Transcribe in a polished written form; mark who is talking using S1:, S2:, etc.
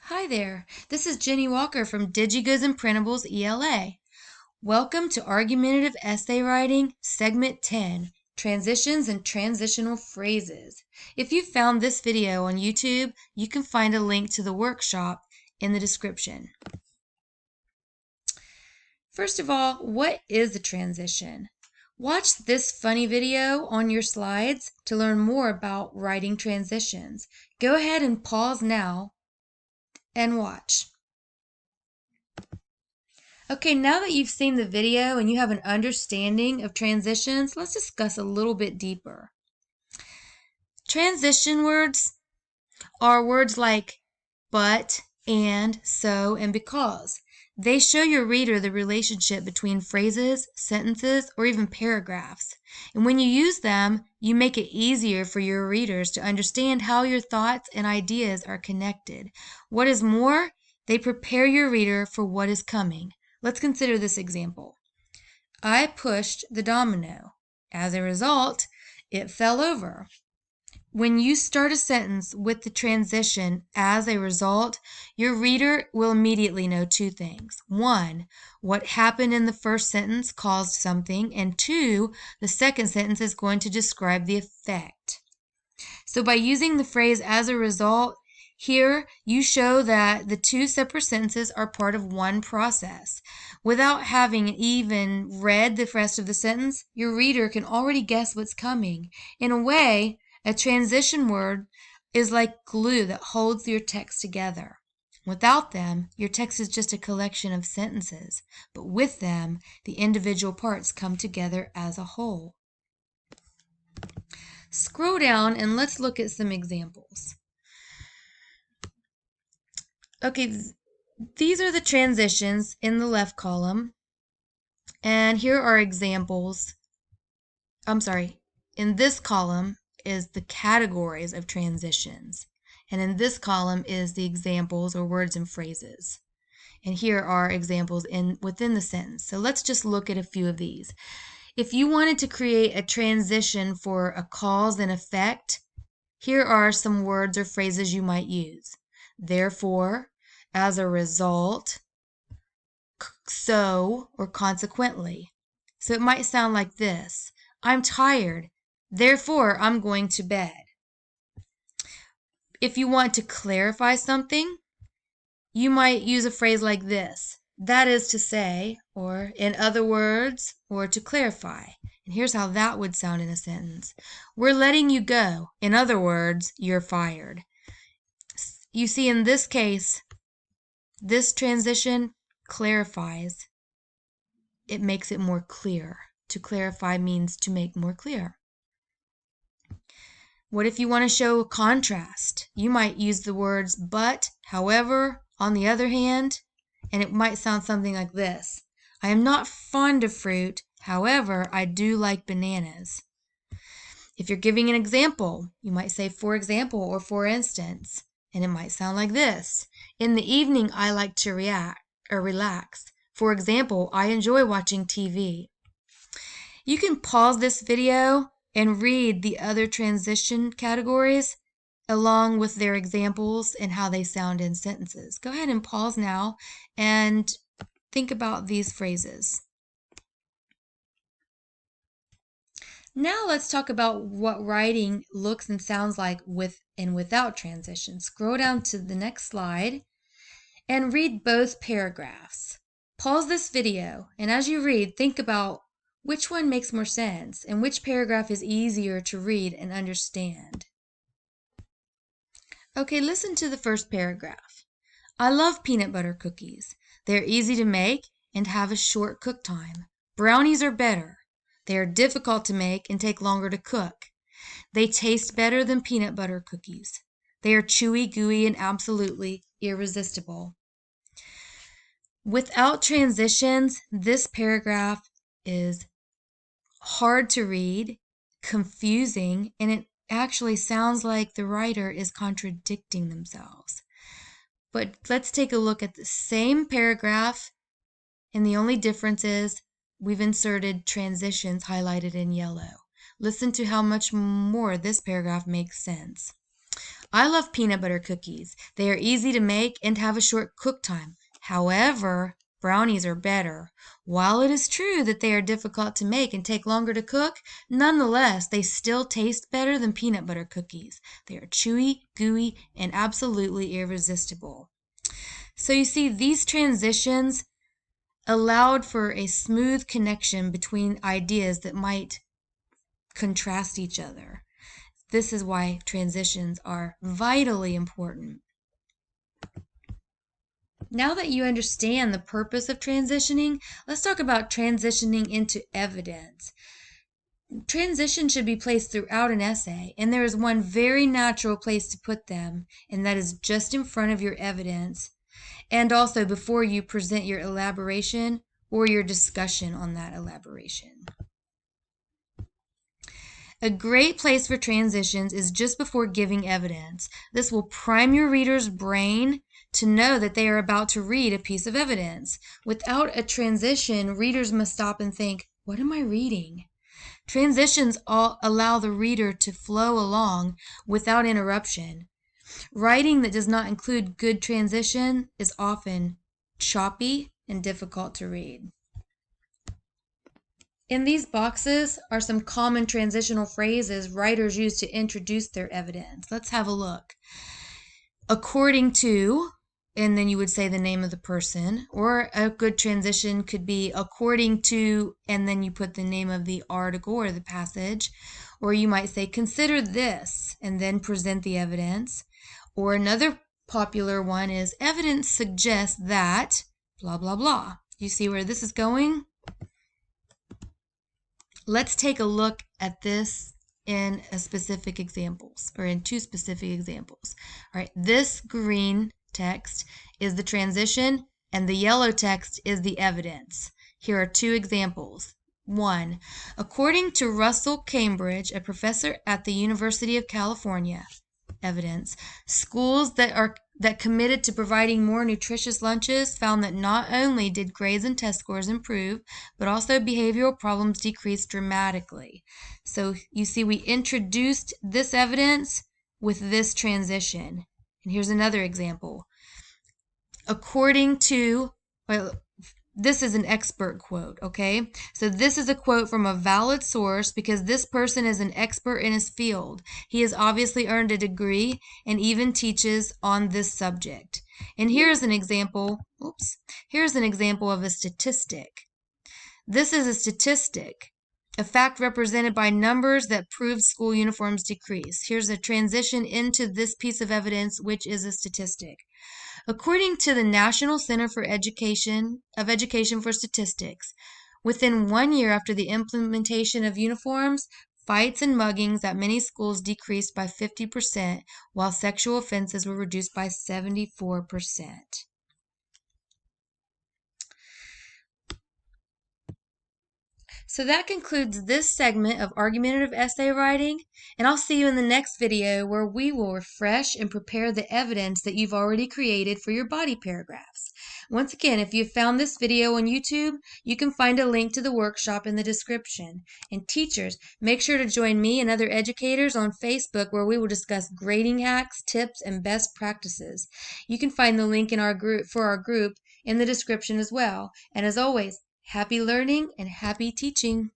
S1: Hi there, this is Jenny Walker from DigiGoods and Printables ELA. Welcome to Argumentative Essay Writing, Segment 10, Transitions and Transitional Phrases. If you found this video on YouTube, you can find a link to the workshop in the description. First of all, what is a transition? Watch this funny video on your slides to learn more about writing transitions. Go ahead and pause now and watch. Okay, now that you've seen the video and you have an understanding of transitions, let's discuss a little bit deeper. Transition words are words like but, and, so, and because. They show your reader the relationship between phrases, sentences, or even paragraphs. And when you use them, you make it easier for your readers to understand how your thoughts and ideas are connected. What is more, they prepare your reader for what is coming. Let's consider this example. I pushed the domino. As a result, it fell over. When you start a sentence with the transition as a result, your reader will immediately know two things. One, what happened in the first sentence caused something, and two, the second sentence is going to describe the effect. So by using the phrase as a result, here you show that the two separate sentences are part of one process. Without having even read the rest of the sentence, your reader can already guess what's coming. In a way, a transition word is like glue that holds your text together. Without them, your text is just a collection of sentences, but with them, the individual parts come together as a whole. Scroll down and let's look at some examples. Okay, these are the transitions in the left column, and here are examples. In this column is the categories of transitions, and in this column is the examples or words and phrases. And here are examples within the sentence. So let's just look at a few of these. If you wanted to create a transition for a cause and effect, here are some words or phrases you might use. Therefore, as a result, so, or consequently. So it might sound like this. I'm tired, therefore I'm going to bed. If you want to clarify something, you might use a phrase like this. That is to say, or in other words, or to clarify. And here's how that would sound in a sentence. We're letting you go. In other words, you're fired. You see, in this case, this transition clarifies. It makes it more clear. To clarify means to make more clear. What if you want to show a contrast? You might use the words but, however, on the other hand, and it might sound something like this. I am not fond of fruit, however, I do like bananas. If you're giving an example, you might say for example or for instance, and it might sound like this. In the evening, I like to relax. For example, I enjoy watching TV. You can pause this video and read the other transition categories along with their examples and how they sound in sentences. Go ahead and pause now and think about these phrases. Now let's talk about what writing looks and sounds like with and without transitions. Scroll down to the next slide and read both paragraphs. Pause this video, and as you read, think about which one makes more sense and which paragraph is easier to read and understand. Okay, listen to the first paragraph. I love peanut butter cookies. They're easy to make and have a short cook time. Brownies are better. They are difficult to make and take longer to cook. They taste better than peanut butter cookies. They are chewy, gooey, and absolutely irresistible. Without transitions, this paragraph is hard to read, confusing, and it actually sounds like the writer is contradicting themselves. But let's take a look at the same paragraph, and the only difference is we've inserted transitions highlighted in yellow. Listen to how much more this paragraph makes sense. I love peanut butter cookies. They are easy to make and have a short cook time. However, brownies are better. While it is true that they are difficult to make and take longer to cook, nonetheless, they still taste better than peanut butter cookies. They are chewy, gooey, and absolutely irresistible. So you see, these transitions allowed for a smooth connection between ideas that might contrast each other. This is why transitions are vitally important. Now that you understand the purpose of transitioning, let's talk about transitioning into evidence. Transitions should be placed throughout an essay, and there is one very natural place to put them, and that is just in front of your evidence, and also before you present your elaboration or your discussion on that elaboration. A great place for transitions is just before giving evidence. This will prime your reader's brain to know that they are about to read a piece of evidence. Without a transition, readers must stop and think, what am I reading? Transitions allow the reader to flow along without interruption. Writing that does not include good transition is often choppy and difficult to read. In these boxes are some common transitional phrases writers use to introduce their evidence. Let's have a look. According to, and then you would say the name of the person, or a good transition could be according to, and then you put the name of the article or the passage, or you might say consider this, and then present the evidence. Or another popular one is evidence suggests that, blah, blah, blah. You see where this is going? Let's take a look at this in specific examples, or in two specific examples. All right, this green text is the transition, and the yellow text is the evidence. Here are two examples. 1. According to Russell Cambridge, a professor at the University of California, evidence, schools that committed to providing more nutritious lunches found that not only did grades and test scores improve, but also behavioral problems decreased dramatically. So you see, we introduced this evidence with this transition. And here's another example. According to, well, this is an expert quote, okay? So this is a quote from a valid source because this person is an expert in his field. He has obviously earned a degree and even teaches on this subject. And here's an example, here's an example of a statistic. This is a statistic, a fact represented by numbers that prove school uniforms decrease. Here's a transition into this piece of evidence, which is a statistic. According to the National Center for Education for Statistics, within 1 year after the implementation of uniforms, fights and muggings at many schools decreased by 50%, while sexual offenses were reduced by 74%. So that concludes this segment of argumentative essay writing, and I'll see you in the next video where we will refresh and prepare the evidence that you've already created for your body paragraphs. Once again, if you've found this video on YouTube, you can find a link to the workshop in the description. And teachers, make sure to join me and other educators on Facebook where we will discuss grading hacks, tips, and best practices. You can find the link in our group in the description as well. And as always, happy learning and happy teaching.